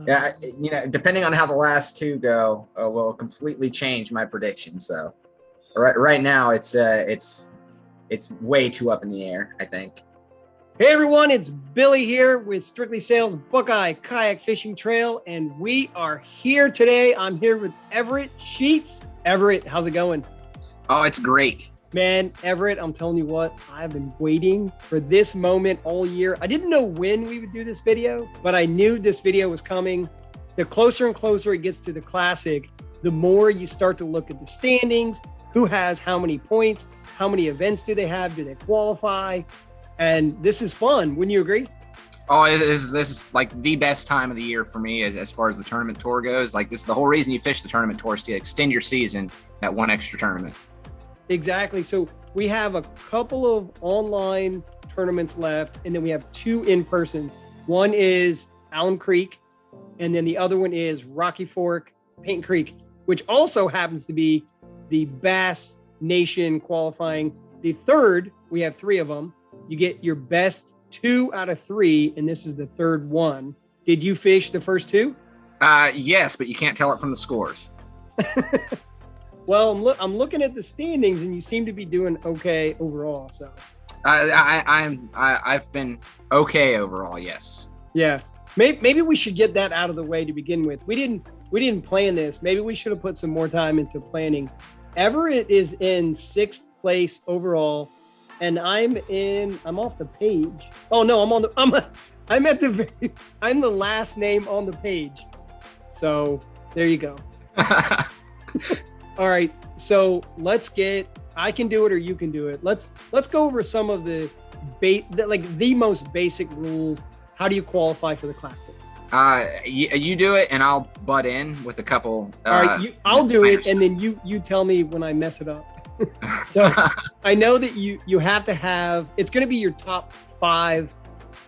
Yeah, depending on how the last two go, will completely change my prediction. So, right now, it's way too up in the air, I think. Hey everyone, it's Billy here with Strictly Sales Buckeye Kayak Fishing Trail, and we are here today. I'm here with Everett Sheets. Everett, how's it going? Oh, it's great. Man, Everett, I'm telling you what, I've been waiting for this moment all year. I didn't know when we would do this video, but I knew this video was coming. The closer and closer it gets to the Classic, the more you start to look at the standings, who has how many points, how many events do they have, do they qualify? And this is fun. Wouldn't you agree? Oh, this is like the best time of the year for me as far as the tournament tour goes. Like, this is the whole reason you fish the tournament tour, is to extend your season at one extra tournament. Exactly. So we have a couple of online tournaments left, and then we have two in-person. One is Alum Creek, and then the other one is Rocky Fork, Paint Creek, which also happens to be the Bass Nation qualifying. The third, we have three of them. You get your best 2 out of 3, and this is the third one. Did you fish the first two? Yes, but you can't tell it from the scores. Well, I'm looking at the standings, and you seem to be doing okay overall. So, I've been okay overall. Yes. Yeah. Maybe we should get that out of the way to begin with. We didn't plan this. Maybe we should have put some more time into planning. Everett is in 6th place overall. And I'm off the page. Oh no, I'm the last name on the page. So there you go. All right. So I can do it or you can do it. Let's go over some of the most basic rules. How do you qualify for the Classic? You do it and I'll butt in with a couple. All right, I'll do it and then you tell me when I mess it up. So I know that you have to have, it's going to be your top 5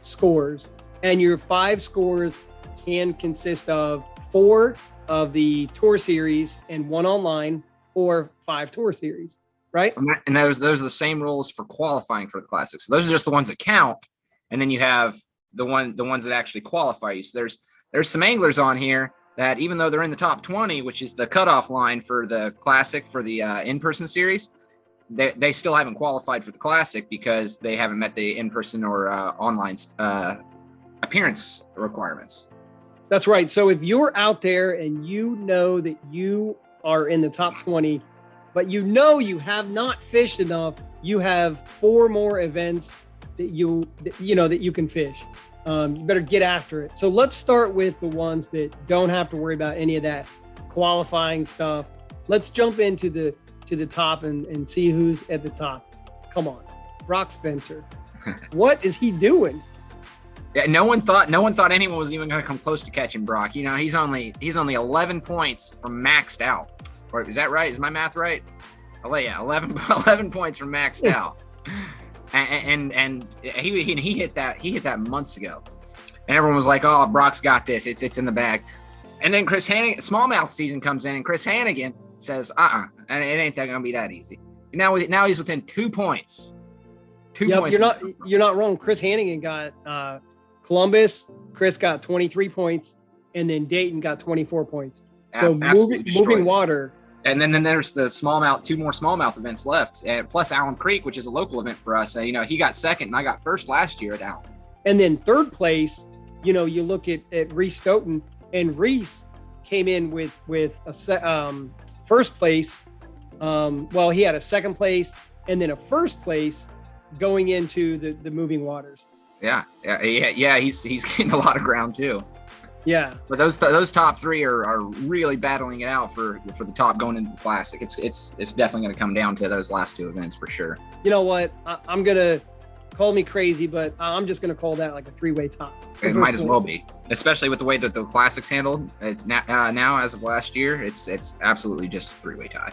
scores, and your 5 scores can consist of 4 of the tour series and 1 online, or 5 tour series, right? And those are the same rules for qualifying for the Classic. So those are just the ones that count, and then you have the ones that actually qualify you. So there's some anglers on here that, even though they're in the top 20, which is the cutoff line for the Classic for the in-person series, they still haven't qualified for the Classic because they haven't met the in-person or online appearance requirements. That's right. So if you're out there and you know that you are in the top 20, but you have not fished enough, you have 4 more events that you can fish. You better get after it. So let's start with the ones that don't have to worry about any of that qualifying stuff. Let's jump into the top and see who's at the top. Come on, Brock Spencer. What is he doing? Yeah, no one thought anyone was even going to come close to catching Brock. He's only 11 points from maxed out. Or is that right? Is my math right? Oh yeah, 11 points from maxed out. And he hit that months ago, and everyone was like, "Oh, Brock's got this. It's in the bag." And then Chris Hannegan, smallmouth season comes in, and Chris Hannegan says, and it ain't gonna be that easy. Now he's within 2 points. Yep, you're not wrong. Chris Hannegan got Columbus. Chris got 23 points, and then Dayton got 24 points. So moving water. And then there's the smallmouth, 2 more smallmouth events left, plus Alum Creek, which is a local event for us. He got second, and I got first last year at Alum. And then third place, you look at Reese Stoughton, and Reese came in with a first place. He had a second place and then a first place going into the moving waters. Yeah. He's getting a lot of ground too. Yeah, but those top 3 are really battling it out for the top going into the Classic. It's definitely going to come down to those last 2 events for sure. You know what? I'm gonna call me crazy, but I'm just gonna call that like a 3-way tie. It might as well be, especially with the way that the Classic's handled. It's now as of last year, it's absolutely just a 3-way tie.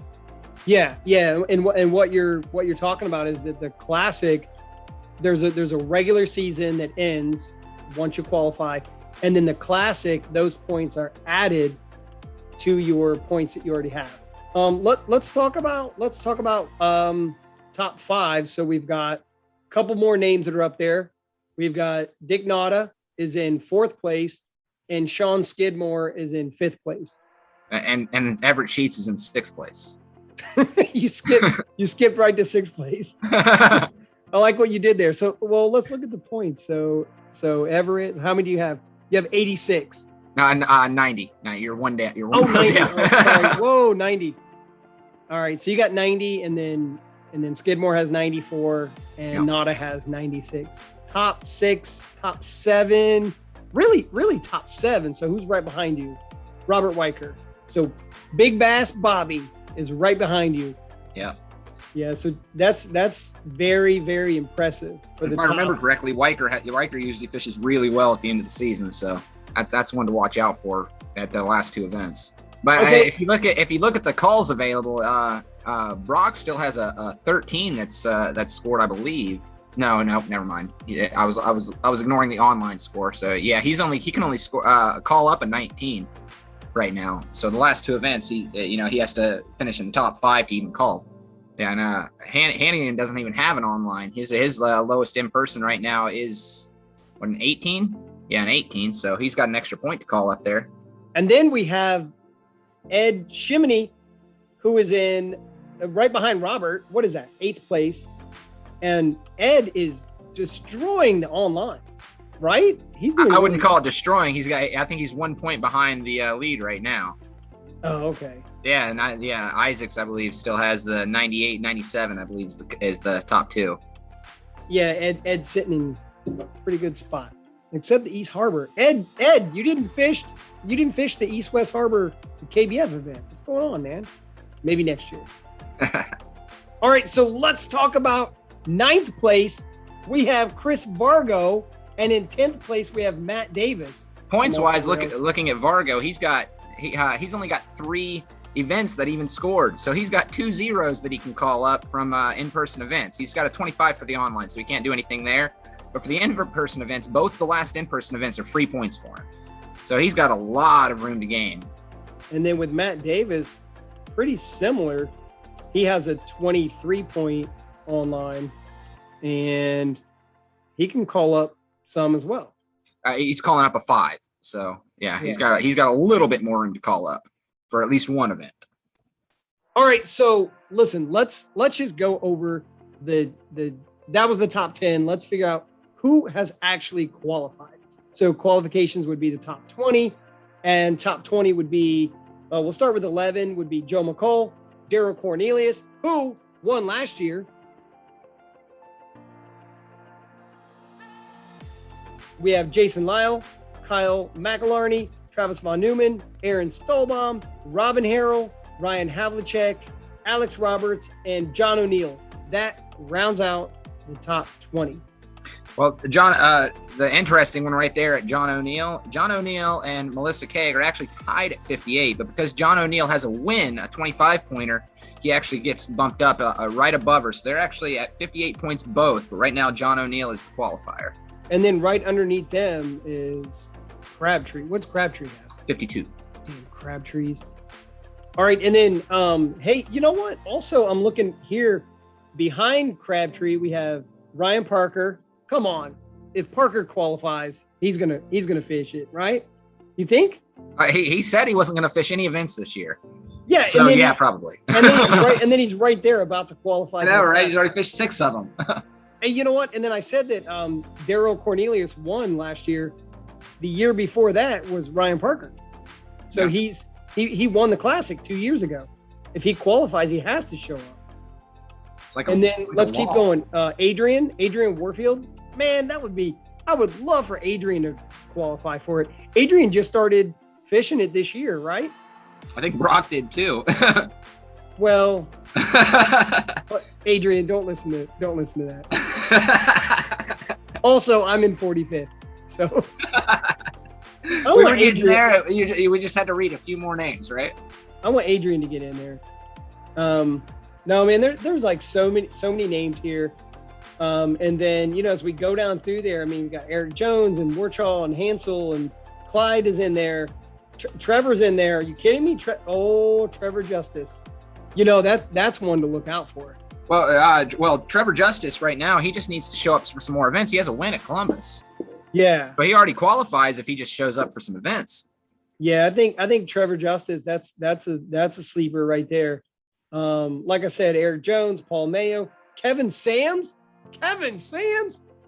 Yeah, and what you're talking about is that the Classic, there's a regular season that ends once you qualify. And then the Classic, those points are added to your points that you already have. Let's talk about top 5. So we've got a couple more names that are up there. We've got Dick Nada is in 4th place. and Sean Skidmore is in 5th place. And Everett Sheets is in 6th place. you skip right to 6th place. I like what you did there. So, well, let's look at the points. So Everett, how many do you have? You have 86. No, 90. No, you're one down. You're one 90. down. Oh, sorry. Whoa, 90. All right, so you got 90, and then Skidmore has 94, and Nada has 96. Top 6, top 7, really top 7. So who's right behind you? Robert Weicker. So Big Bass Bobby is right behind you. Yeah. Yeah, so that's very, very impressive. If I remember correctly, Weicker usually fishes really well at the end of the season, so that's one to watch out for at the last 2 events. But okay. If you look at the calls available, Brock still has a 13 that's scored, I believe. No, never mind. Yeah, I was ignoring the online score. So yeah, he can only score call up a 19 right now. So the last 2 events, he has to finish in the top 5 to even call. Yeah, and Hannegan doesn't even have an online. His lowest in person right now is an 18. Yeah, an 18. So he's got an extra point to call up there. And then we have Ed Shimony, who is in right behind Robert. What is that? 8th place. And Ed is destroying the online, right? I wouldn't call it destroying. I think he's 1 point behind the lead right now. Oh, okay. Yeah, and Isaacs, I believe, still has the 98, 97, I believe, is the top 2. Yeah, Ed's sitting in a pretty good spot, except the East Harbor. Ed, you didn't fish the East West Harbor KBF event. What's going on, man? Maybe next year. All right, so let's talk about 9th place. We have Chris Vargo, and in 10th place we have Matt Davis. Points wise, looking at Vargo, he's only got 3 events that even scored. So he's got 2 zeros that he can call up from in-person events. He's got a 25 for the online, so he can't do anything there. But for the in-person events, both the last in-person events are free points for him. So he's got a lot of room to gain. And then with Matt Davis, pretty similar. He has a 23-point online, and he can call up some as well. He's calling up a 5. So yeah, he's got a little bit more room to call up for at least one event. All right, so listen, let's just go over that was the top 10. Let's figure out who has actually qualified. So qualifications would be the top 20, and top 20 would be we'll start with 11 would be Joe McCall, Daryl Cornelius, who won last year. We have Jason Lyle, Kyle McElharney, Travis Von Neumann, Aaron Stolbaum, Robin Harrell, Ryan Havlicek, Alex Roberts, and John Oneil. That rounds out the top 20. Well, John, the interesting one right there at John Oneil and Melissa Kegg are actually tied at 58, but because John Oneil has a win, a 25-pointer, he actually gets bumped up right above her. So they're actually at 58 points both, but right now John Oneil is the qualifier. And then right underneath them is Crabtree. What's Crabtree have? 52. Damn, Crabtrees. All right, and then, hey, you know what? Also, I'm looking here behind Crabtree. We have Ryan Parker. Come on, if Parker qualifies, he's gonna fish it, right? You think? He said he wasn't gonna fish any events this year. Yeah. So yeah, probably. and then he's right there about to qualify. I know, right? He's already fished 6 of them. Hey, you know what? And then I said that Daryl Cornelius won last year. The year before that was Ryan Parker. So yeah. He won the Classic 2 years ago. If he qualifies, he has to show up. It's like let's keep going. Adrian Warfield. Man, I would love for Adrian to qualify for it. Adrian just started fishing it this year, right? I think Brock did too. Well, Adrian, don't listen to that. Also, I'm in 45th, so we were getting there. We just had to read a few more names, right? I want Adrian to get in there. No, man, there's like so many names here. And then, as we go down through there, I mean, we got Eric Jones and Warchaw and Hansel and Clyde is in there. Trevor's in there. Are you kidding me? Trevor Justice. That's one to look out for. Well, Trevor Justice right now, he just needs to show up for some more events. He has a win at Columbus. Yeah. But he already qualifies if he just shows up for some events. Yeah, I think Trevor Justice, that's a sleeper right there. Like I said, Eric Jones, Paul Mayo, Kevin Sams.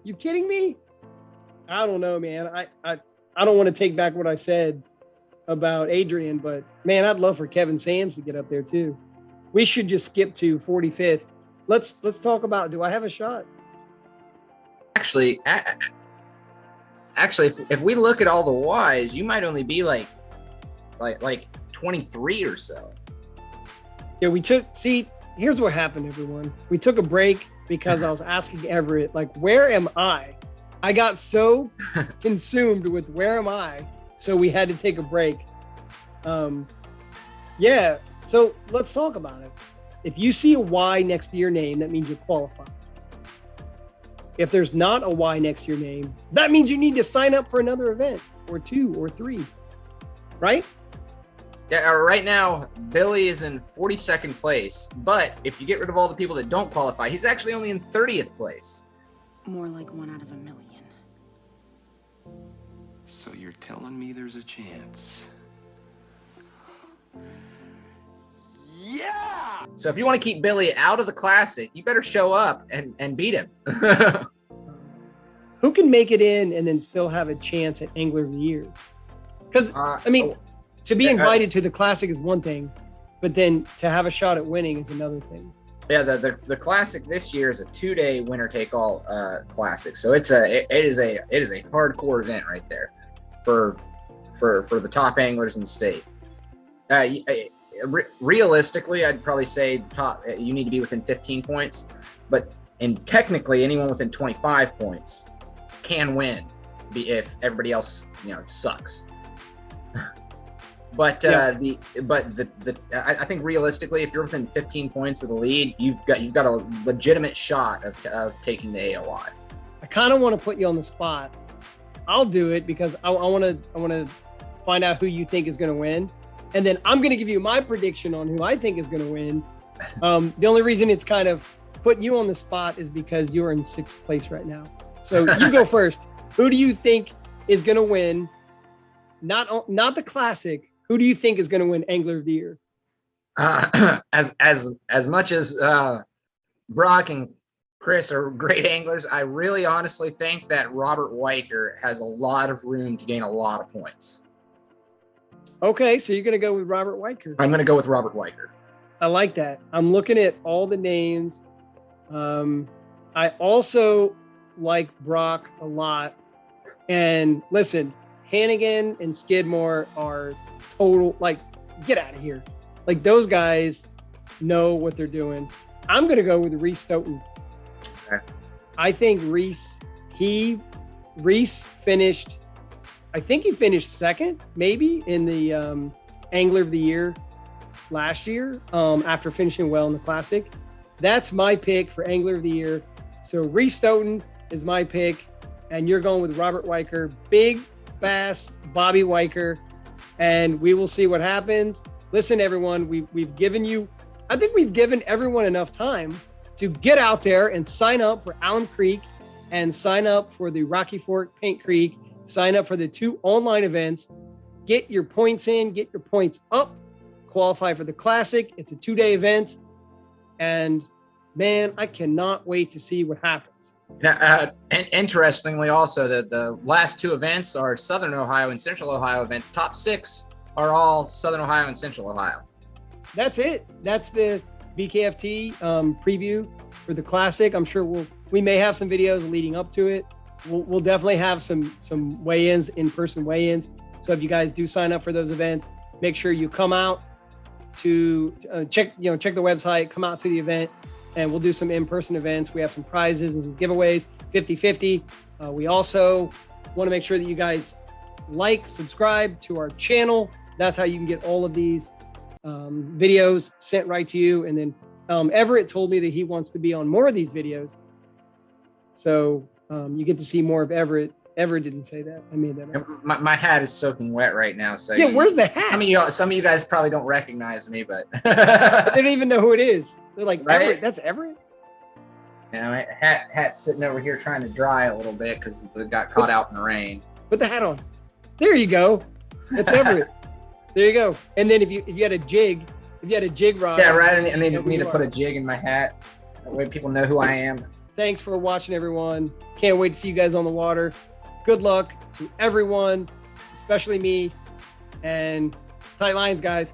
You kidding me? I don't know, man. I don't want to take back what I said about Adrian, but man, I'd love for Kevin Sams to get up there too. We should just skip to 45th. Let's talk about, do I have a shot? Actually, if we look at all the Ys, you might only be like 23 or so. Yeah, here's what happened, everyone. We took a break because I was asking Everett, like, where am I? I got so consumed with where am I? So we had to take a break. Yeah, so let's talk about it. If you see a Y next to your name, that means you're qualified. If there's not a Y next to your name, that means you need to sign up for another event or 2 or 3, right? Yeah, right now, Billy is in 42nd place, but if you get rid of all the people that don't qualify, he's actually only in 30th place. More like 1 out of a million. So you're telling me there's a chance? Yeah! So if you want to keep Billy out of the Classic, you better show up and beat him. Who can make it in and then still have a chance at Angler of the Year? Because, to be invited to the Classic is one thing, but then to have a shot at winning is another thing. Yeah, the Classic this year is a 2-day winner-take-all Classic, so it is a hardcore event right there for the top anglers in the state. Realistically, I'd probably say the top. You need to be within 15 points, and technically, anyone within 25 points can win, if everybody else sucks. But I think realistically, if you're within 15 points of the lead, you've got a legitimate shot of taking the AOI. I kind of want to put you on the spot. I'll do it because I want to find out who you think is going to win, and then I'm going to give you my prediction on who I think is going to win. The only reason it's kind of putting you on the spot is because you're in 6th place right now. So you go first. Who do you think is going to win? Not the Classic. Who do you think is going to win Angler of the Year? As much as Brock and Chris are great anglers, I really honestly think that Robert Weicker has a lot of room to gain a lot of points. Okay, so you're going to go with Robert Weicker. I'm going to go with Robert Weicker. I like that. I'm looking at all the names. I also like Brock a lot. And listen, Hannegan and Skidmore are total, get out of here. Those guys know what they're doing. I'm going to go with Reese Stoughton. Okay. I think Reese finished, I think he finished 2nd, maybe, in the Angler of the Year last year, after finishing well in the Classic. That's my pick for Angler of the Year. So Reese Stoughton is my pick, and you're going with Robert Weicker, big bass Bobby Weicker, and we will see what happens. Listen, everyone, we've given everyone enough time to get out there and sign up for Alum Creek and sign up for the Rocky Fork Paint Creek, sign up for the 2 online events, get your points in, get your points up, qualify for the Classic. It's a 2-day event. And man, I cannot wait to see what happens. And interestingly, also, the last 2 events are Southern Ohio and Central Ohio events. Top 6 are all Southern Ohio and Central Ohio. That's it. That's the BKFT preview for the Classic. I'm sure we may have some videos leading up to it. We'll definitely have some weigh-ins, in-person weigh-ins. So if you guys do sign up for those events, make sure you come out to check the website, come out to the event, and we'll do some in-person events. We have some prizes and some giveaways, 50-50. We also want to make sure that you guys subscribe to our channel. That's how you can get all of these videos sent right to you. And then Everett told me that he wants to be on more of these videos. So you get to see more of Everett. Everett didn't say that. I made that up. My hat is soaking wet right now. So yeah, where's the hat? Some of you guys probably don't recognize me, but they don't even know who it is. They're like, right? Everett, that's Everett? You know, hat's sitting over here trying to dry a little bit because it got caught out in the rain. Put the hat on. There you go. That's Everett. There you go. And then if you had a jig, rod. Yeah, right. I need to put a jig in my hat. That way people know who I am. Thanks for watching, everyone. Can't wait to see you guys on the water. Good luck to everyone, especially me. And tight lines, guys.